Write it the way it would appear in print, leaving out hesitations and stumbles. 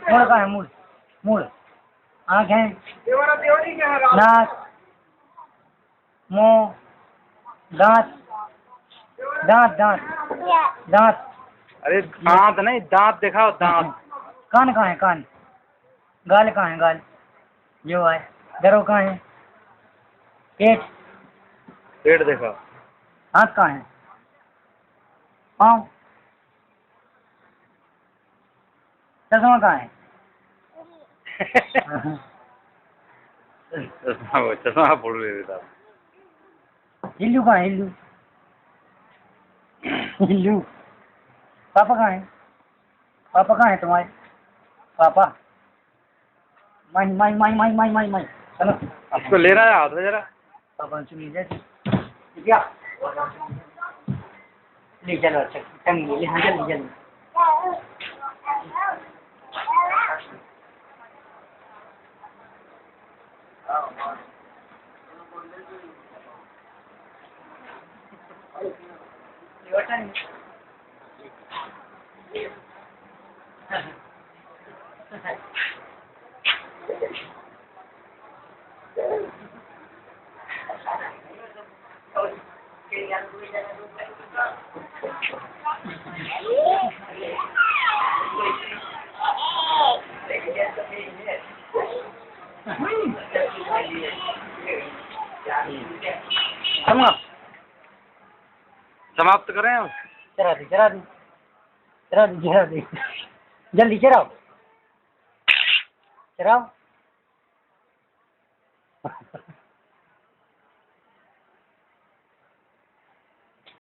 मूल कहाँ है? मूल मूल आँखें, नाक, मुंह, दांत, दांत दांत दांत। अरे दांत नहीं, दांत दिखाओ, दांत। कान कहाँ है? कान। गाल कहाँ है? गाल जो है। दरो कहाँ है? पेट। पेट दिखाओ। हाथ कहाँ है? पाँव। चश्मा कहाँ है? चश्मा बोल रहे थे। हिल्लू कहाँ है? हिल्लू हिल्लू। पापा कहाँ है? पापा कहाँ है तुम्हारे? पापा। माई माई माई माई माई माई माई। चलो इसको लेना है हाथ में जरा। पापा ने चुनी जैसे क्या ले चलो। अच्छा टंगी ले। हाँ जल्दी जल्दी। समाप्त करें हम। चरा दी चरा दी चरा दी चरा दी। जल्दी चराओ चराओ।